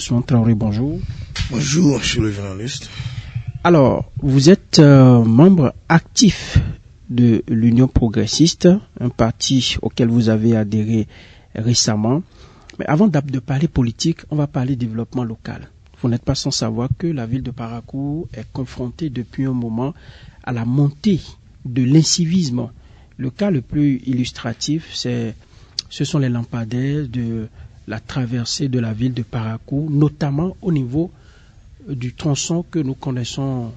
Ousmane Traoré, bonjour. Bonjour, je suis le journaliste. Alors, vous êtes membre actif de l'Union progressiste, un parti auquel vous avez adhéré récemment. Mais avant de parler politique, on va parler développement local. Vous n'êtes pas sans savoir que la ville de Parakou est confrontée depuis un moment à la montée de l'incivisme. Le cas le plus illustratif, ce sont les lampadaires de la traversée de la ville de Parakou, notamment au niveau du tronçon que nous connaissons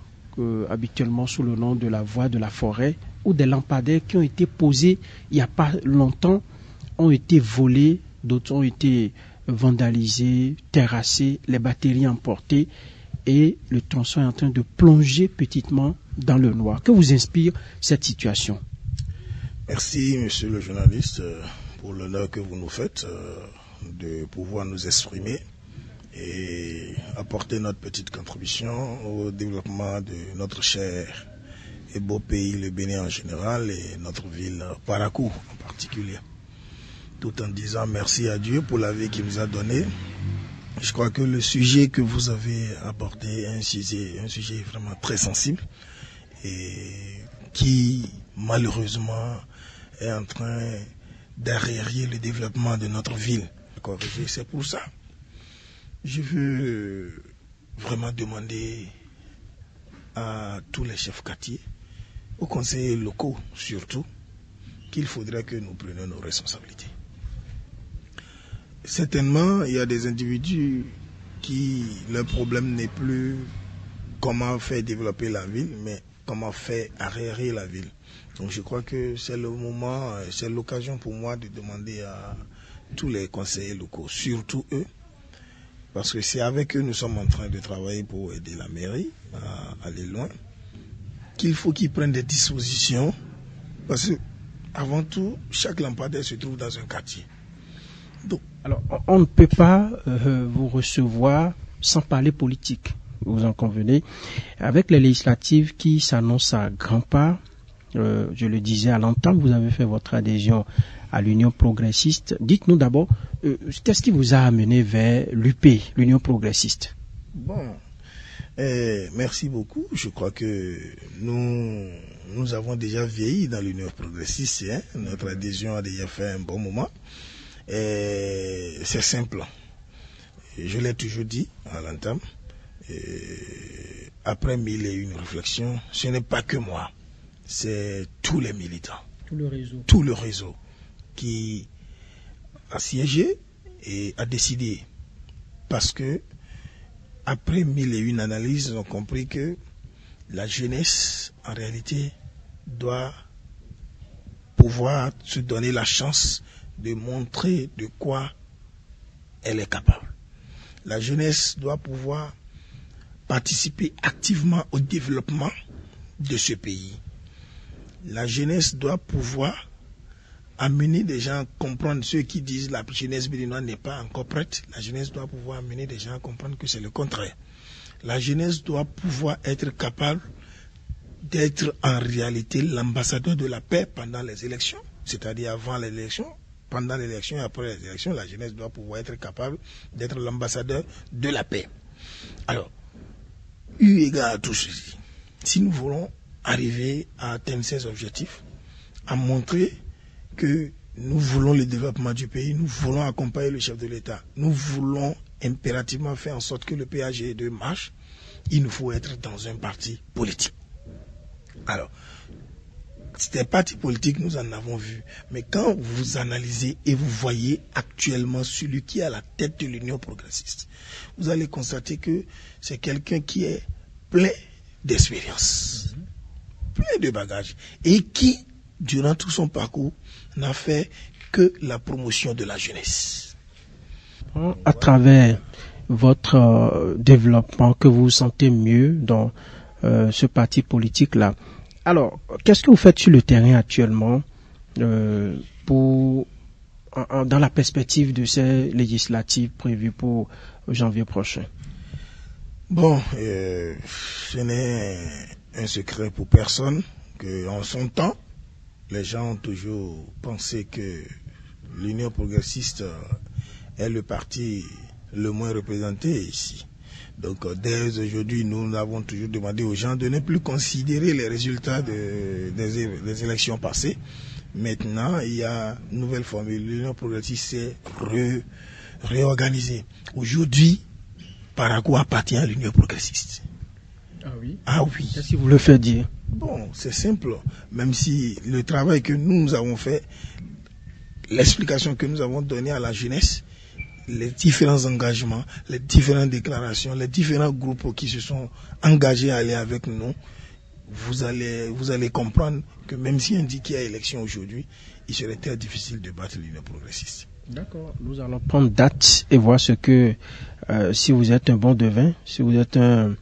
habituellement sous le nom de la voie de la forêt, où des lampadaires qui ont été posés il n'y a pas longtemps ont été volés, d'autres ont été vandalisés, terrassés, les batteries emportées et le tronçon est en train de plonger petitement dans le noir. Que vous inspire cette situation? Merci, monsieur le journaliste, pour l'honneur que vous nous faites de pouvoir nous exprimer et apporter notre petite contribution au développement de notre cher et beau pays, le Bénin en général, et notre ville Parakou en particulier. Tout en disant merci à Dieu pour la vie qu'il nous a donnée. Je crois que le sujet que vous avez abordé est un sujet vraiment très sensible et qui, malheureusement, est en train d'arrêter le développement de notre ville. C'est pour ça. Je veux vraiment demander à tous les chefs quartiers, aux conseillers locaux surtout, qu'il faudrait que nous prenions nos responsabilités. Certainement, il y a des individus qui, leur problème n'est plus comment faire développer la ville, mais comment faire arrêter la ville. Donc je crois que c'est le moment, c'est l'occasion pour moi de demander à tous les conseillers locaux, surtout eux, parce que c'est avec eux nous sommes en train de travailler pour aider la mairie à aller loin, qu'il faut qu'ils prennent des dispositions, parce que avant tout, chaque lampadaire se trouve dans un quartier. Donc, alors, on ne peut pas vous recevoir sans parler politique, vous en convenez. Avec les législatives qui s'annoncent à grands pas, je le disais à l'entame, vous avez fait votre adhésion à l'Union progressiste. Dites-nous d'abord, qu'est-ce qui vous a amené vers l'UP, l'Union progressiste? Bon, merci beaucoup. Je crois que nous avons déjà vieilli dans l'Union progressiste. Hein. Notre adhésion a déjà fait un bon moment. C'est simple. Je l'ai toujours dit à l'entame. Après 1001 réflexions, ce n'est pas que moi. C'est tous les militants. Tout le réseau qui a siégé et a décidé. Parce que après 1001 analyses, ils ont compris que la jeunesse, en réalité, doit pouvoir se donner la chance de montrer de quoi elle est capable. La jeunesse doit pouvoir participer activement au développement de ce pays. La jeunesse doit pouvoir amener des gens à comprendre, ceux qui disent la jeunesse béninoise n'est pas encore prête. La jeunesse doit pouvoir amener des gens à comprendre que c'est le contraire. La jeunesse doit pouvoir être capable d'être en réalité l'ambassadeur de la paix pendant les élections, c'est-à-dire avant l'élection, pendant l'élection et après les élections, la jeunesse doit pouvoir être capable d'être l'ambassadeur de la paix. Alors, eu égard à tout ceci, si nous voulons arriver à atteindre ces objectifs, à montrer que nous voulons le développement du pays, nous voulons accompagner le chef de l'État, nous voulons impérativement faire en sorte que le PAG2 marche, il nous faut être dans un parti politique. Alors, des partis politiques, nous en avons vu, mais quand vous analysez et vous voyez actuellement celui qui est à la tête de l'Union progressiste, vous allez constater que c'est quelqu'un qui est plein d'expérience, plein de bagages, et qui, durant tout son parcours, n'a fait que la promotion de la jeunesse. À travers votre développement, que vous vous sentez mieux dans ce parti politique-là. Alors, qu'est-ce que vous faites sur le terrain actuellement dans la perspective de ces législatives prévues pour janvier prochain? Bon, ce n'est un secret pour personne qu'en son temps, les gens ont toujours pensé que l'Union progressiste est le parti le moins représenté ici. Donc dès aujourd'hui, nous avons toujours demandé aux gens de ne plus considérer les résultats des élections passées. Maintenant, il y a une nouvelle formule. L'Union progressiste s'est réorganisée. Aujourd'hui, Paraguay appartient à l'Union progressiste. Ah oui? Ah oui. Qu'est-ce que vous le faites dire? Bon, c'est simple. Même si le travail que nous avons fait, l'explication que nous avons donnée à la jeunesse, les différents engagements, les différentes déclarations, les différents groupes qui se sont engagés à aller avec nous, vous allez comprendre que même si on dit qu'il y a élection aujourd'hui, il serait très difficile de battre l'Union progressiste. D'accord. Nous allons prendre date et voir ce que, si vous êtes un bon devin, si vous êtes un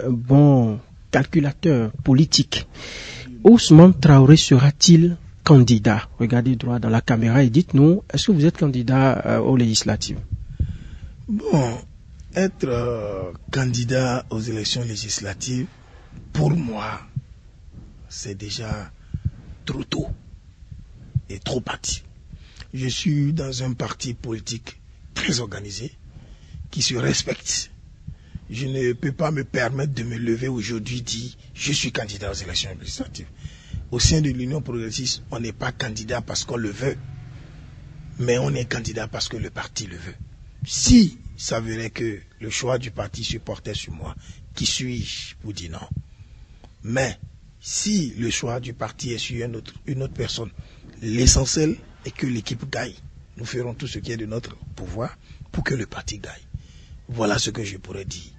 bon calculateur politique, Ousmane Traoré sera-t-il candidat? Regardez droit dans la caméra et dites-nous, est-ce que vous êtes candidat aux législatives? Bon, être candidat aux élections législatives, pour moi, c'est déjà trop tôt et trop parti. Je suis dans un parti politique très organisé, qui se respecte. Je ne peux pas me permettre de me lever aujourd'hui et dire je suis candidat aux élections législatives. Au sein de l'Union progressiste, on n'est pas candidat parce qu'on le veut, mais on est candidat parce que le parti le veut. Si ça s'avérait que le choix du parti se portait sur moi, qui suis-je pour dire non? Mais si le choix du parti est sur une autre personne, l'essentiel est que l'équipe gagne. Nous ferons tout ce qui est de notre pouvoir pour que le parti gagne. Voilà ce que je pourrais dire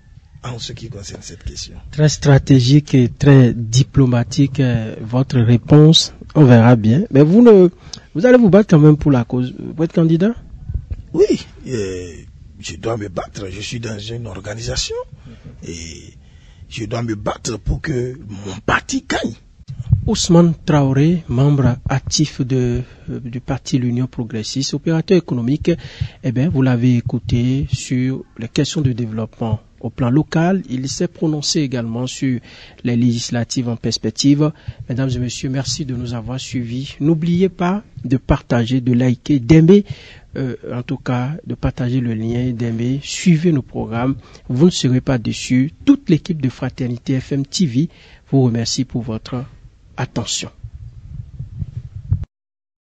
en ce qui concerne cette question. Très stratégique et très diplomatique, votre réponse, on verra bien. Mais vous allez vous battre quand même pour la cause. Vous êtes candidat? Oui, je dois me battre. Je suis dans une organisation et je dois me battre pour que mon parti gagne. Ousmane Traoré, membre actif du parti L'Union progressiste, opérateur économique, vous l'avez écouté sur les questions de développement au plan local. Il s'est prononcé également sur les législatives en perspective. Mesdames et messieurs, merci de nous avoir suivis. N'oubliez pas de partager, de liker, d'aimer, en tout cas de partager le lien, d'aimer, suivez nos programmes. Vous ne serez pas déçus. Toute l'équipe de Fraternité FM TV vous remercie pour votre attention.